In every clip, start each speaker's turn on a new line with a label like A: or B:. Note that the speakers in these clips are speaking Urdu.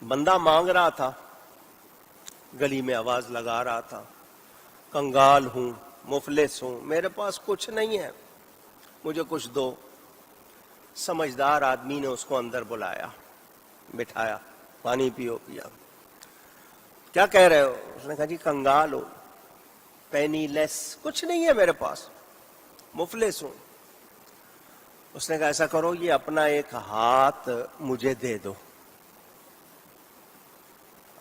A: بندہ مانگ رہا تھا، گلی میں آواز لگا رہا تھا، کنگال ہوں، مفلس ہوں، میرے پاس کچھ نہیں ہے، مجھے کچھ دو۔ سمجھدار آدمی نے اس کو اندر بلایا، بٹھایا، پانی پیو پیا۔ کیا کہہ رہے ہو؟ اس نے کہا جی کنگال ہو، پینی لیس، کچھ نہیں ہے میرے پاس، مفلس ہوں۔ اس نے کہا ایسا کرو، یہ اپنا ایک ہاتھ مجھے دے دو،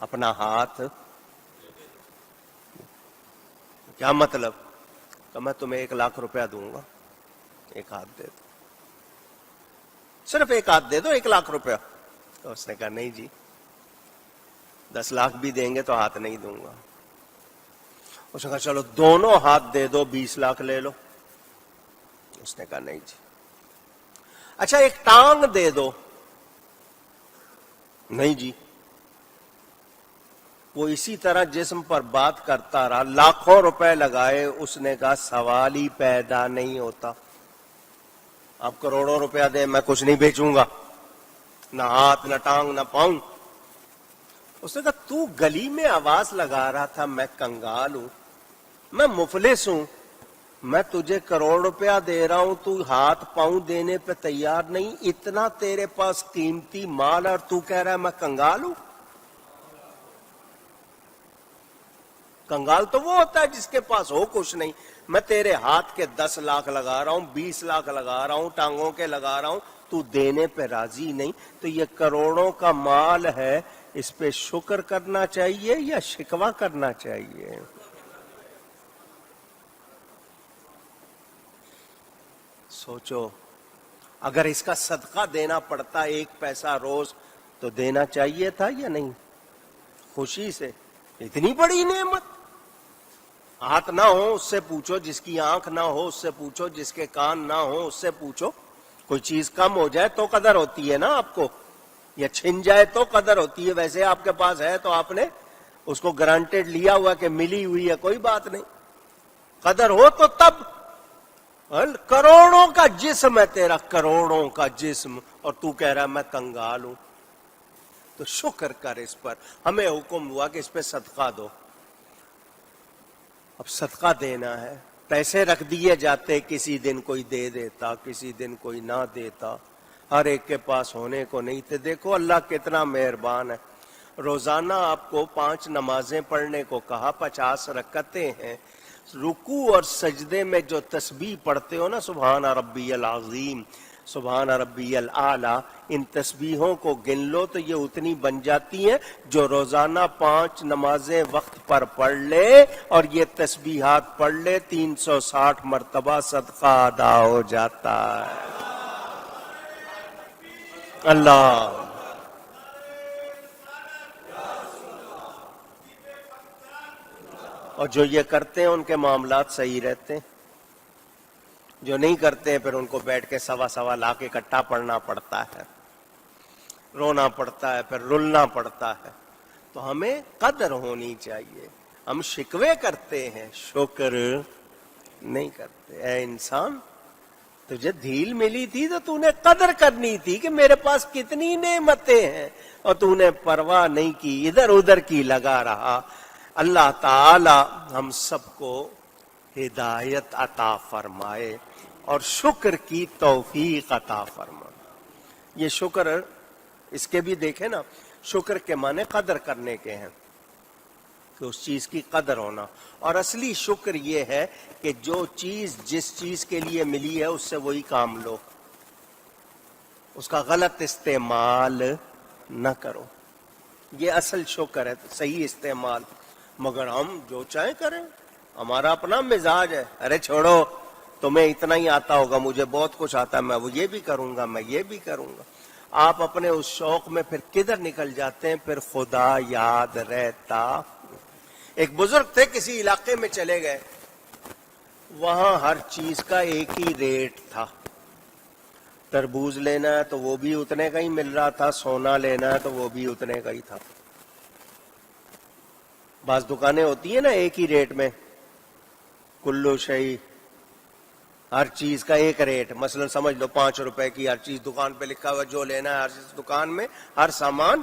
A: اپنا ہاتھ۔ کیا مطلب؟ کہ میں تمہیں 1,00,000 روپیہ دوں گا، ایک ہاتھ دے دو، صرف ایک ہاتھ دے دو، 1,00,000 روپیہ۔ تو اس نے کہا نہیں جی، 10 لاکھ بھی دیں گے تو ہاتھ نہیں دوں گا۔ اس نے کہا چلو دونوں ہاتھ دے دو، 20 لاکھ لے لو۔ اس نے کہا نہیں جی۔ اچھا ایک ٹانگ دے دو۔ نہیں جی۔ وہ اسی طرح جسم پر بات کرتا رہا، لاکھوں روپے لگائے، اس نے کہا سوال ہی پیدا نہیں ہوتا، آپ کروڑوں روپیہ دیں میں کچھ نہیں بیچوں گا، نہ ہاتھ نہ ٹانگ نہ پاؤں۔ اس نے کہا تو گلی میں آواز لگا رہا تھا میں کنگال ہوں، میں مفلس ہوں، میں تجھے کروڑ روپیہ دے رہا ہوں، تو ہاتھ پاؤں دینے پہ تیار نہیں، اتنا تیرے پاس قیمتی مال اور تو کہہ رہا ہے میں کنگال ہوں۔ کنگال تو وہ ہوتا ہے جس کے پاس ہو کچھ نہیں۔ میں تیرے ہاتھ کے 10 لاکھ لگا رہا ہوں، 20 لاکھ لگا رہا ہوں، ٹانگوں کے لگا رہا ہوں، تو دینے پہ راضی نہیں، تو یہ کروڑوں کا مال ہے، اس پہ شکر کرنا چاہیے یا شکوہ کرنا چاہیے؟ سوچو، اگر اس کا صدقہ دینا پڑتا 1 پیسہ روز تو دینا چاہیے تھا یا نہیں؟ خوشی سے، اتنی بڑی نعمت۔ ہاتھ نہ ہو اس سے پوچھو، جس کی آنکھ نہ ہو اس سے پوچھو، جس کے کان نہ ہو اس سے پوچھو۔ کوئی چیز کم ہو جائے تو قدر ہوتی ہے نا آپ کو، یا چھن جائے تو قدر ہوتی ہے، ویسے آپ کے پاس ہے تو آپ نے اس کو گرانٹیڈ لیا ہوا کہ ملی ہوئی ہے، کوئی بات نہیں، قدر ہو تو تب۔ کروڑوں کا جسم ہے تیرا، کروڑوں کا جسم، اور تو کہہ رہا ہے میں کنگال ہوں، تو شکر کر اس پر۔ ہمیں حکم ہوا کہ اس پہ صدقہ دو، اب صدقہ دینا ہے، پیسے رکھ دیے جاتے، کسی دن کوئی دے دیتا، کسی دن کوئی نہ دیتا، ہر ایک کے پاس ہونے کو نہیں تھے۔ دیکھو اللہ کتنا مہربان ہے، روزانہ آپ کو 5 نمازیں پڑھنے کو کہا، 50 رکعتیں ہیں، رکوع اور سجدے میں جو تسبیح پڑھتے ہو نا، سبحان ربی العظیم، سبحان ربی الاعلی، ان تسبیحوں کو گن لو تو یہ اتنی بن جاتی ہیں جو روزانہ 5 نمازیں وقت پر پڑھ لے اور یہ تسبیحات پڑھ لے، 360 مرتبہ صدقہ ادا ہو جاتا ہے۔ اللہ اور جو یہ کرتے ہیں ان کے معاملات صحیح رہتے ہیں، جو نہیں کرتے ہیں پھر ان کو بیٹھ کے 1.25 لاکھ اکٹھا پڑھنا پڑتا ہے، رونا پڑتا ہے، پھر رلنا پڑتا ہے۔ تو ہمیں قدر ہونی چاہیے، ہم شکوے کرتے ہیں، شکر نہیں کرتے۔ اے انسان، تجھے دھیل ملی تھی تو تو نے قدر کرنی تھی کہ میرے پاس کتنی نعمتیں ہیں، اور تو نے پرواہ نہیں کی، ادھر ادھر کی لگا رہا۔ اللہ تعالی ہم سب کو ہدایت عطا فرمائے اور شکر کی توفیق عطا فرمائے۔ یہ شکر، اس کے بھی دیکھیں نا، شکر کے معنی قدر کرنے کے ہیں، کہ اس چیز کی قدر ہونا، اور اصلی شکر یہ ہے کہ جو چیز جس چیز کے لیے ملی ہے اس سے وہی کام لو، اس کا غلط استعمال نہ کرو، یہ اصل شکر ہے، صحیح استعمال۔ مگر ہم جو چاہیں کریں، ہمارا اپنا مزاج ہے، ارے چھوڑو، تمہیں اتنا ہی آتا ہوگا، مجھے بہت کچھ آتا ہے، میں وہ یہ بھی کروں گا، میں یہ بھی کروں گا۔ آپ اپنے اس شوق میں پھر کدھر نکل جاتے ہیں، پھر خدا یاد رہتا۔ ایک بزرگ تھے، کسی علاقے میں چلے گئے، وہاں ہر چیز کا ایک ہی ریٹ تھا، تربوز لینا ہے تو وہ بھی اتنے کا ہی مل رہا تھا، سونا لینا ہے تو وہ بھی اتنے کا ہی تھا۔ بعض دکانیں ہوتی ہیں نا ایک ہی ریٹ میں، کلو شہی، ہر چیز کا ایک ریٹ، مثلا سمجھ لو 5 روپے کی ہر چیز دکان پہ لکھا ہوا، جو لینا ہے ہر چیز دکان میں، ہر سامان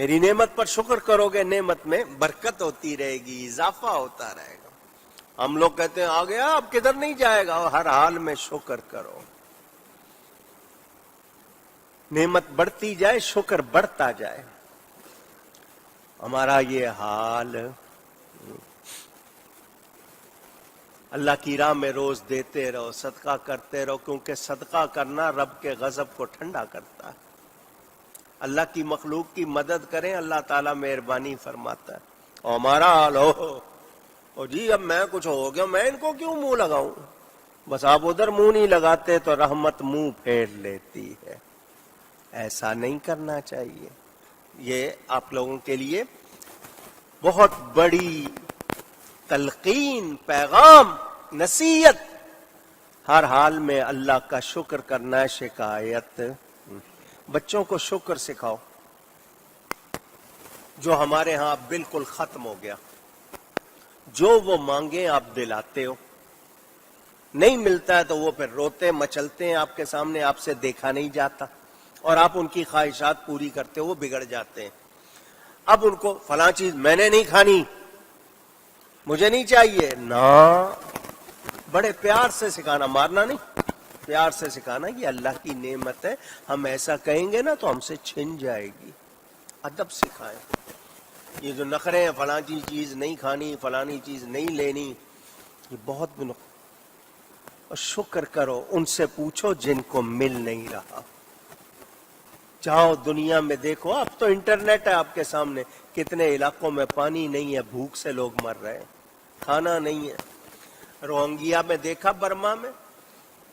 A: میری نعمت پر شکر کرو گے، نعمت میں برکت ہوتی رہے گی، اضافہ ہوتا رہے گا۔ ہم لوگ کہتے ہیں آ گیا اب کدھر نہیں جائے گا، ہر حال میں شکر کرو، نعمت بڑھتی جائے، شکر بڑھتا جائے۔ ہمارا یہ حال، اللہ کی راہ میں روز دیتے رہو، صدقہ کرتے رہو، کیونکہ صدقہ کرنا رب کے غضب کو ٹھنڈا کرتا ہے۔ اللہ کی مخلوق کی مدد کریں، اللہ تعالیٰ مہربانی فرماتا ہے۔ اور ہمارا حال ہو جی اب میں کچھ ہو گیا، میں ان کو کیوں منہ لگاؤں؟ بس آپ ادھر منہ نہیں لگاتے تو رحمت منہ پھیر لیتی ہے۔ ایسا نہیں کرنا چاہیے۔ یہ آپ لوگوں کے لیے بہت بڑی تلقین، پیغام، نصیحت، ہر حال میں اللہ کا شکر کرنا ہے، شکایت۔ بچوں کو شکر سکھاؤ، جو ہمارے ہاں بالکل ختم ہو گیا۔ جو وہ مانگیں آپ دلاتے ہو، نہیں ملتا ہے تو وہ پھر روتے مچلتے ہیں آپ کے سامنے، آپ سے دیکھا نہیں جاتا، اور آپ ان کی خواہشات پوری کرتے ہو، وہ بگڑ جاتے ہیں۔ اب ان کو فلاں چیز میں نے نہیں کھانی، مجھے نہیں چاہیے، نہ، بڑے پیار سے سکھانا، مارنا نہیں، پیار سے سکھانا کہ اللہ کی نعمت ہے، ہم ایسا کہیں گے نا تو ہم سے چھن جائے گی۔ ادب سکھائیں۔ یہ جو نخرے ہیں، فلاں چیز نہیں کھانی، فلانی چیز نہیں لینی، یہ بہت اور شکر کرو، ان سے پوچھو جن کو مل نہیں رہا۔ جاؤ دنیا میں دیکھو، اب تو انٹرنیٹ ہے آپ کے سامنے، کتنے علاقوں میں پانی نہیں ہے، بھوک سے لوگ مر رہے ہیں، کھانا نہیں ہے۔ روہنگیا میں دیکھا، برما میں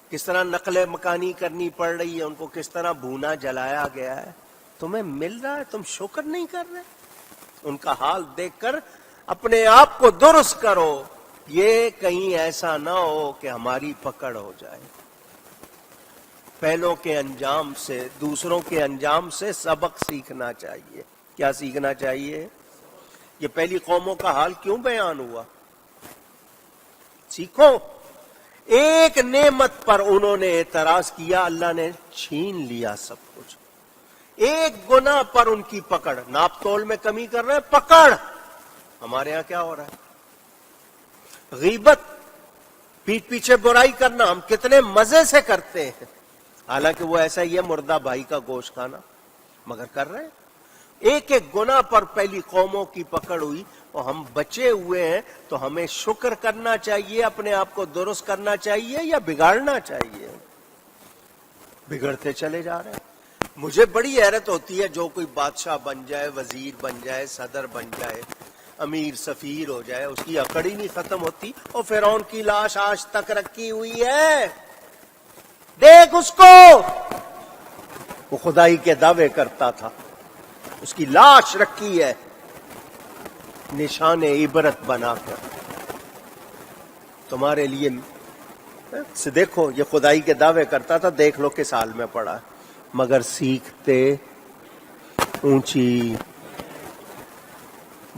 A: کس طرح نقل مکانی کرنی پڑ رہی ہے، ان کو کس طرح بھونا جلایا گیا ہے۔ تمہیں مل رہا ہے، تم شکر نہیں کر رہے؟ ان کا حال دیکھ کر اپنے آپ کو درست کرو، یہ کہیں ایسا نہ ہو کہ ہماری پکڑ ہو جائے۔ پہلوں کے انجام سے، دوسروں کے انجام سے سبق سیکھنا چاہیے۔ کیا سیکھنا چاہیے؟ یہ پہلی قوموں کا حال کیوں بیان ہوا؟ سیکھو۔ ایک نعمت پر انہوں نے اعتراض کیا، اللہ نے چھین لیا سب کچھ۔ ایک گناہ پر ان کی پکڑ، ناپ تول میں کمی کر رہے ہیں، پکڑ۔ ہمارے ہاں کیا ہو رہا ہے؟ غیبت، پیٹ پیچھے برائی کرنا، ہم کتنے مزے سے کرتے ہیں، حالانکہ وہ ایسا ہی ہے مردہ بھائی کا گوشت کھانا، مگر کر رہے ہیں۔ ایک ایک گناہ پر پہلی قوموں کی پکڑ ہوئی اور ہم بچے ہوئے ہیں، تو ہمیں شکر کرنا چاہیے، اپنے آپ کو درست کرنا چاہیے یا بگاڑنا چاہیے؟ بگڑتے چلے جا رہے ہیں۔ مجھے بڑی حیرت ہوتی ہے، جو کوئی بادشاہ بن جائے، وزیر بن جائے، صدر بن جائے، امیر سفیر ہو جائے، اس کی اکڑ ہی نہیں ختم ہوتی۔ اور فرعون کی لاش آج تک رکھی ہوئی ہے، دیکھ اس کو، وہ خدائی کے دعوے کرتا تھا، اس کی لاش رکھی ہے، نشان عبرت بنا کر۔ تمہارے لیے سے دیکھو، یہ خدائی کے دعوے کرتا تھا، دیکھ لو کس حال میں پڑا، مگر سیکھتے اونچی۔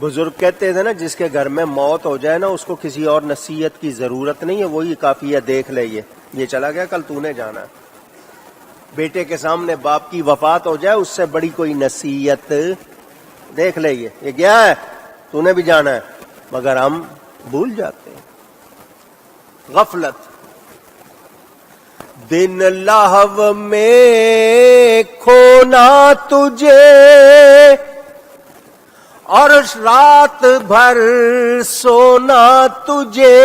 A: بزرگ کہتے تھے نا، جس کے گھر میں موت ہو جائے نا، اس کو کسی اور نصیحت کی ضرورت نہیں ہے، وہی کافی ہے، دیکھ لے یہ چلا گیا، کل تو نے جانا ہے۔ بیٹے کے سامنے باپ کی وفات ہو جائے، اس سے بڑی کوئی نصیحت، دیکھ لے یہ گیا ہے، تو نے بھی جانا ہے، مگر ہم بھول جاتے ہیں۔ غفلت۔ دن لہو میں کھونا تجھے اور رات بھر سونا تجھے،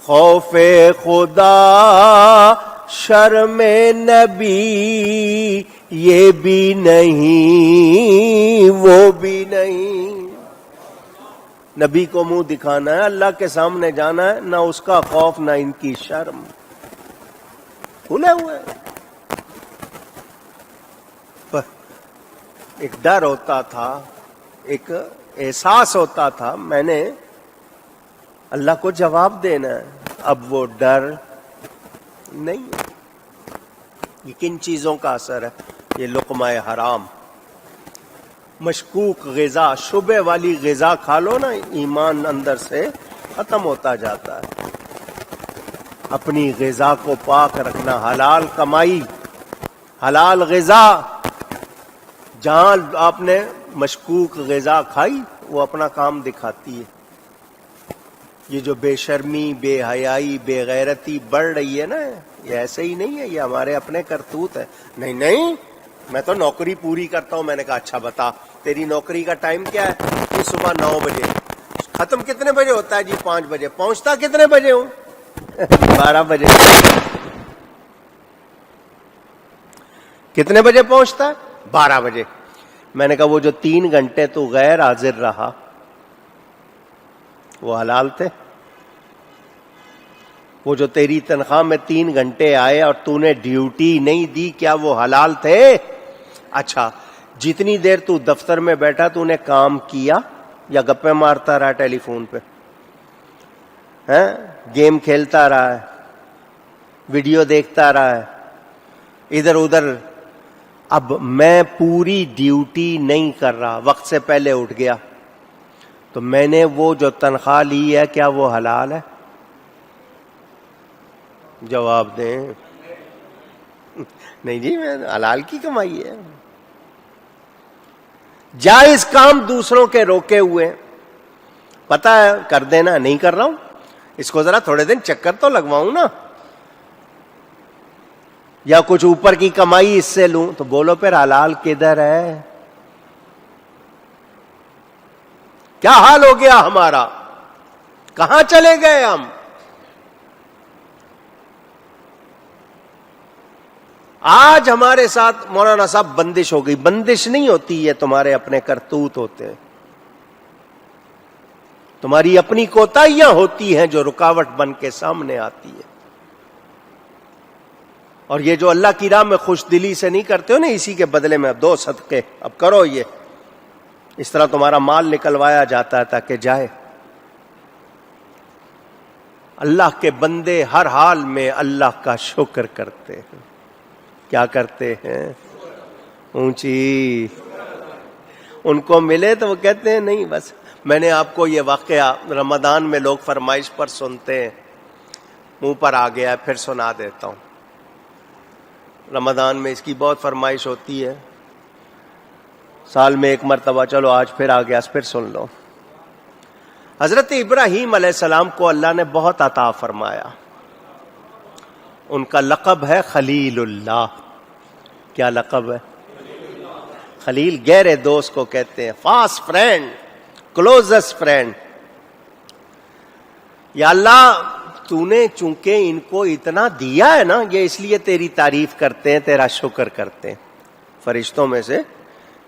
A: خوف خدا شرم نبی یہ بھی نہیں وہ بھی نہیں۔ نبی کو منہ دکھانا ہے، اللہ کے سامنے جانا ہے، نہ اس کا خوف نہ ان کی شرم، کھلے ہوئے۔ ایک ڈر ہوتا تھا، ایک احساس ہوتا تھا، میں نے اللہ کو جواب دینا ہے، اب وہ ڈر نہیں ہے۔ یہ کن چیزوں کا اثر ہے؟ یہ لقمہ حرام، مشکوک غذا، شبہ والی غذا کھا لو نا، ایمان اندر سے ختم ہوتا جاتا ہے۔ اپنی غذا کو پاک رکھنا، حلال کمائی، حلال غذا، جہاں آپ نے مشکوک غذا کھائی وہ اپنا کام دکھاتی ہے. یہ جو بے شرمی، بے حیائی، بے غیرتی بڑھ رہی ہے نا، یہ ایسے ہی نہیں ہے، یہ ہمارے اپنے کرتوت ہے. نہیں نہیں، میں تو نوکری پوری کرتا ہوں. میں نے کہا اچھا بتا تیری نوکری کا ٹائم کیا ہے؟ کہ صبح 9 بجے. ختم کتنے بجے ہوتا ہے؟ جی 5 بجے. پہنچتا کتنے بجے ہوں؟ 12 بجے. کتنے بجے پہنچتا ہے؟ 12 بجے. میں نے کہا وہ جو 3 گھنٹے تو غیر حاضر رہا وہ حلال تھے؟ وہ جو تیری تنخواہ میں 3 گھنٹے آئے اور تو نے ڈیوٹی نہیں دی، کیا وہ حلال تھے؟ اچھا، جتنی دیر تو دفتر میں بیٹھا تو نے کام کیا یا گپے مارتا رہا ٹیلی فون پہ؟ گیم کھیلتا رہا ہے، ویڈیو دیکھتا رہا ہے ادھر ادھر. اب میں پوری ڈیوٹی نہیں کر رہا، وقت سے پہلے اٹھ گیا، تو میں نے وہ جو تنخواہ لی ہے کیا وہ حلال ہے؟ جواب دیں. نہیں جی، میں حلال کی کمائی ہے. جائز کام دوسروں کے روکے ہوئے، پتا ہے کر دینا، نہیں کر رہا ہوں، اس کو ذرا تھوڑے دن چکر تو لگواؤں نا، یا کچھ اوپر کی کمائی اس سے لوں. تو بولو پھر حلال کدھر ہے؟ کیا حال ہو گیا ہمارا؟ کہاں چلے گئے ہم؟ آج ہمارے ساتھ مولانا صاحب بندش ہو گئی. بندش نہیں ہوتی ہے، تمہارے اپنے کرتوت ہوتے ہیں، تمہاری اپنی کوتاہیاں ہوتی ہیں جو رکاوٹ بن کے سامنے آتی ہے. اور یہ جو اللہ کی راہ میں خوش دلی سے نہیں کرتے ہو نا، اسی کے بدلے میں 2 صدقے اب کرو. یہ اس طرح تمہارا مال نکلوایا جاتا ہے تاکہ جائے. اللہ کے بندے ہر حال میں اللہ کا شکر کرتے ہیں. کیا کرتے ہیں؟ اونچی. ان کو ملے تو وہ کہتے ہیں نہیں بس. میں نے آپ کو یہ واقعہ رمضان میں لوگ فرمائش پر سنتے ہیں، منہ پر آ گیا پھر سنا دیتا ہوں. رمضان میں اس کی بہت فرمائش ہوتی ہے، سال میں 1 مرتبہ، چلو آج پھر آ گیا پھر سن لو. حضرت ابراہیم علیہ السلام کو اللہ نے بہت عطا فرمایا. ان کا لقب ہے خلیل اللہ. کیا لقب ہے؟ خلیل گہرے دوست کو کہتے ہیں، فاسٹ فرینڈ، کلوزسٹ فرینڈ. یا اللہ تو نے چونکہ ان کو اتنا دیا ہے نا، یہ اس لیے تیری تعریف کرتے ہیں، تیرا شکر کرتے ہیں. فرشتوں میں سے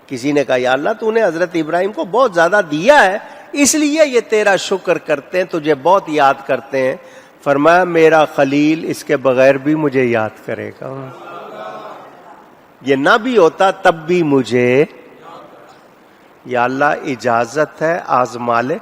A: کسی نے کہا یا اللہ تو نے حضرت ابراہیم کو بہت زیادہ دیا ہے، اس لیے یہ تیرا شکر کرتے ہیں، تجھے بہت یاد کرتے ہیں. فرمایا میرا خلیل اس کے بغیر بھی مجھے یاد کرے گا، یہ نہ بھی ہوتا تب بھی مجھے. یا اللہ اجازت ہے آزما لے.